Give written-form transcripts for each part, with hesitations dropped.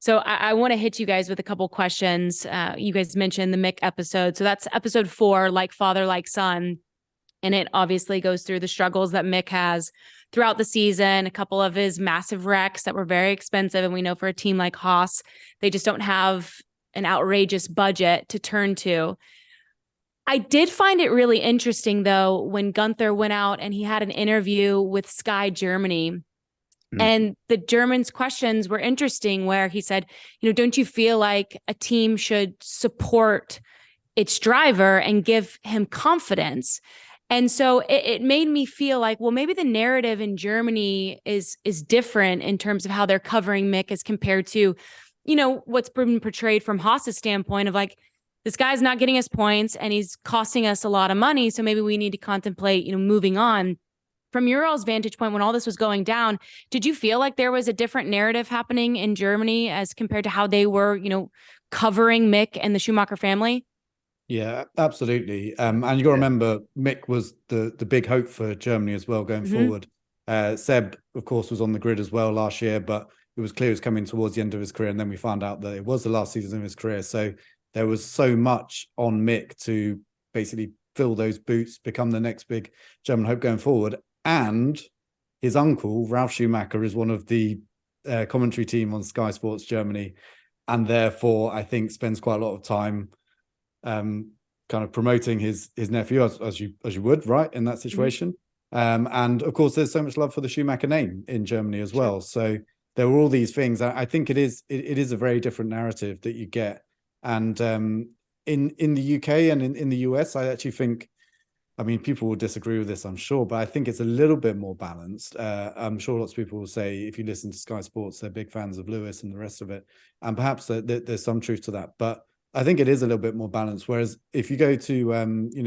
So I want to hit you guys with a couple questions. You guys mentioned the Mick episode. So that's episode 4, Like Father, Like Son. And it obviously goes through the struggles that Mick has throughout the season, a couple of his massive wrecks that were very expensive. And we know for a team like Haas, they just don't have an outrageous budget to turn to. I did find it really interesting, though, when Gunther went out and he had an interview with Sky Germany. And the Germans' questions were interesting, where he said, don't you feel like a team should support its driver and give him confidence? And so it made me feel like, well, maybe the narrative in Germany is different in terms of how they're covering Mick as compared to, what's been portrayed from Haas's standpoint of like, this guy's not getting us points and he's costing us a lot of money. So maybe we need to contemplate, moving on. From your all's vantage point, when all this was going down, did you feel like there was a different narrative happening in Germany as compared to how they were, covering Mick and the Schumacher family? Yeah, absolutely. And you got to remember, Mick was the big hope for Germany as well going forward. Seb, of course, was on the grid as well last year, but it was clear he was coming towards the end of his career. And then we found out that it was the last season of his career. So there was so much on Mick to basically fill those boots, become the next big German hope going forward. And his uncle, Ralf Schumacher, is one of the commentary team on Sky Sports Germany. And therefore, I think spends quite a lot of time kind of promoting his nephew as you would, right, in that situation. And of course, there's so much love for the Schumacher name in Germany as well. So there were all these things. I think it is a very different narrative that you get. And in the UK and in the US, I actually think, I mean, people will disagree with this, I'm sure, but I think it's a little bit more balanced. I'm sure lots of people will say, if you listen to Sky Sports, they're big fans of Lewis and the rest of it. And perhaps there's some truth to that. But I think it is a little bit more balanced. Whereas if you go to,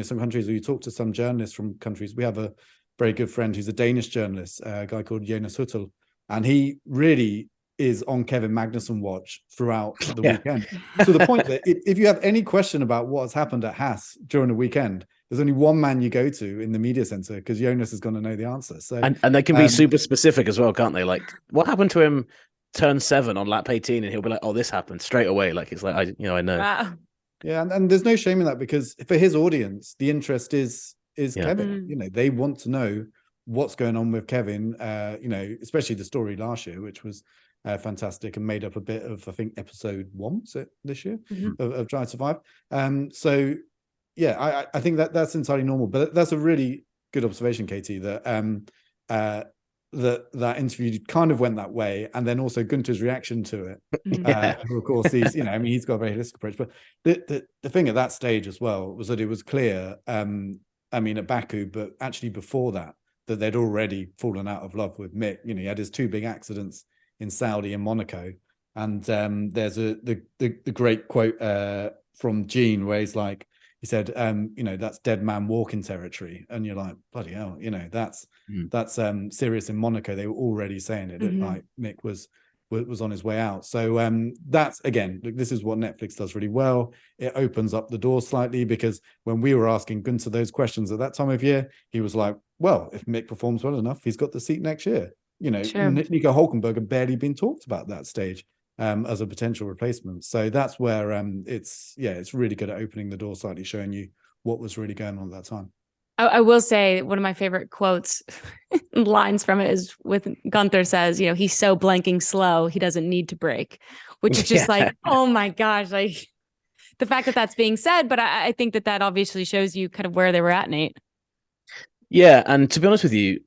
some countries, or you talk to some journalists from countries, we have a very good friend who's a Danish journalist, a guy called Jonas Huttel, and he really is on Kevin Magnussen watch throughout the weekend. To the point that if you have any question about what has happened at Haas during the weekend, there's only one man you go to in the media center because Jonas is going to know the answer. So and they can be super specific as well, can't they? Like, what happened to him turn 7 on lap 18, and he'll be like, "Oh, this happened straight away." Like, it's like, I know. Wow. Yeah, and there's no shame in that, because for his audience, the interest is Kevin. They want to know what's going on with Kevin. Especially the story last year, which was fantastic and made up a bit of, I think, episode 1 this year of Drive to Survive. So yeah, I think that's entirely normal. But that's a really good observation, Katie, that that interview kind of went that way, and then also Gunter's reaction to it. Of course, he's got a very holistic approach. But the thing at that stage as well was that it was clear, at Baku, but actually before that they'd already fallen out of love with Mick. He had his 2 big accidents in Saudi and Monaco, and there's the great quote from Gene where he's like, he said, that's dead man walking territory. And you're like, bloody hell, that's serious. In Monaco, they were already saying it, like Mick was on his way out. So that's, again, this is what Netflix does really well. It opens up the door slightly, because when we were asking Gunther those questions at that time of year, he was like, well, if Mick performs well enough, he's got the seat next year. Sure. Nico Hülkenberg had barely been talked about that stage as a potential replacement. So that's where it's really good at opening the door slightly, showing you what was really going on at that time. I will say one of my favorite quotes, lines from it, is with Gunther says, he's so blanking slow, he doesn't need to brake, which is just like, oh my gosh, like the fact that that's being said. But I think that obviously shows you kind of where they were at, Nate. Yeah, and to be honest with you,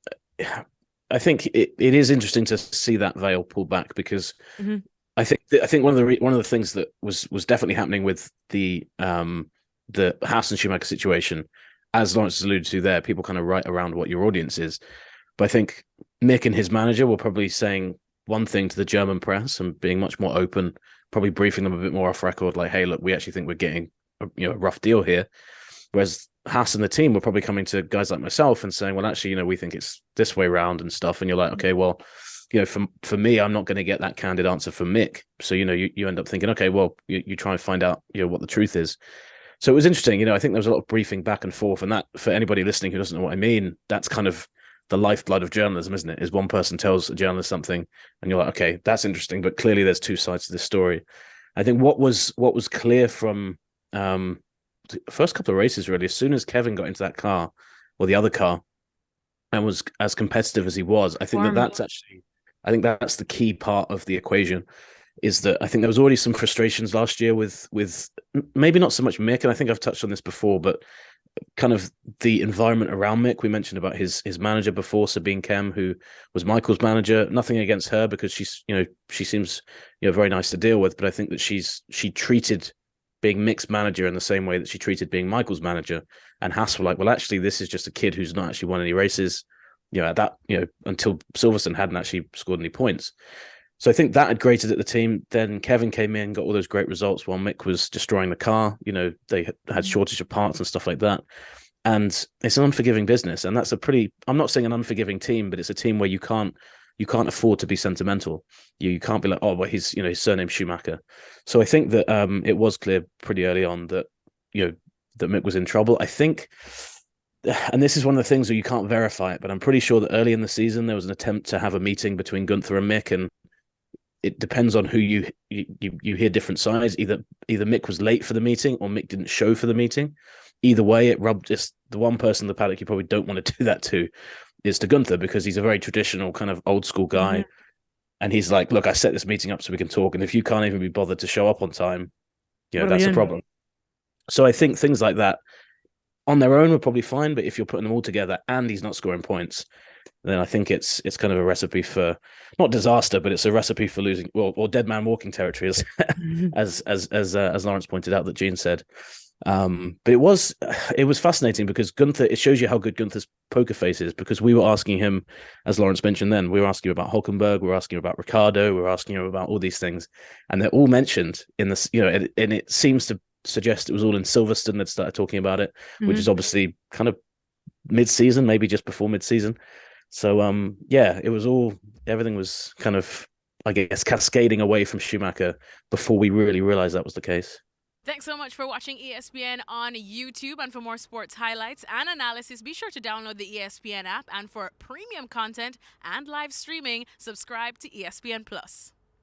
I think it is interesting to see that veil pulled back, because I think one of the things that was definitely happening with the Haas and Schumacher situation, as Lawrence has alluded to there, people kind of write around what your audience is. But I think Mick and his manager were probably saying one thing to the German press and being much more open, probably briefing them a bit more off record, like, hey, look, we actually think we're getting a rough deal here. Whereas Haas and the team were probably coming to guys like myself and saying, well, actually, we think it's this way round and stuff. And you're like, okay, well, for me, I'm not going to get that candid answer from Mick. So, you end up thinking, okay, well, you try and find out, what the truth is. So it was interesting. I think there was a lot of briefing back and forth, and that, for anybody listening who doesn't know what I mean, that's kind of the lifeblood of journalism, isn't it? Is one person tells a journalist something and you're like, okay, that's interesting, but clearly there's two sides to this story. I think what was clear from the first couple of races, really, as soon as Kevin got into that car or the other car and was as competitive as he was, I think that's the key part of the equation. Is that I think there was already some frustrations last year with maybe not so much Mick, and I think I've touched on this before, but kind of the environment around Mick. We mentioned about his manager before, Sabine Kem, who was Michael's manager. Nothing against her, because she seems very nice to deal with, but I think that she treated being Mick's manager in the same way that she treated being Michael's manager. And Haas were like, well, actually, this is just a kid who's not actually won any races. Until Silverstone hadn't actually scored any points. So I think that had grated at the team. Then Kevin came in, got all those great results while Mick was destroying the car. They had shortage of parts and stuff like that. And it's an unforgiving business. And that's I'm not saying an unforgiving team, but it's a team where you can't afford to be sentimental. You can't be like, oh, well, his surname's Schumacher. So I think that it was clear pretty early on that, that Mick was in trouble. I think, and this is one of the things where you can't verify it, but I'm pretty sure that early in the season, there was an attempt to have a meeting between Gunther and Mick, and it depends on who you hear different sides. Either Mick was late for the meeting or Mick didn't show for the meeting. Either way, it rubbed just the one person in the paddock you probably don't want to do that to is to Gunther, because he's a very traditional kind of old school guy. Mm-hmm. And he's like, look, I set this meeting up so we can talk. And if you can't even be bothered to show up on time, that's a problem. So I think things like that on their own were probably fine. But if you're putting them all together and he's not scoring points, then I think it's kind of a recipe for not disaster, but it's a recipe for losing or dead man walking territory, as Lawrence pointed out that Gene said. But it was fascinating because Gunther, it shows you how good Gunther's poker face is, because we were asking him, as Lawrence mentioned then, we were asking him about Hulkenberg, we were asking him about Ricardo, we were asking him about all these things, and they're all mentioned in this, and it seems to suggest it was all in Silverstone that started talking about it, which is obviously kind of mid-season, maybe just before mid-season. So, it was everything was kind of, I guess, cascading away from Schumacher before we really realized that was the case. Thanks so much for watching ESPN on YouTube. And for more sports highlights and analysis, be sure to download the ESPN app. And for premium content and live streaming, subscribe to ESPN Plus.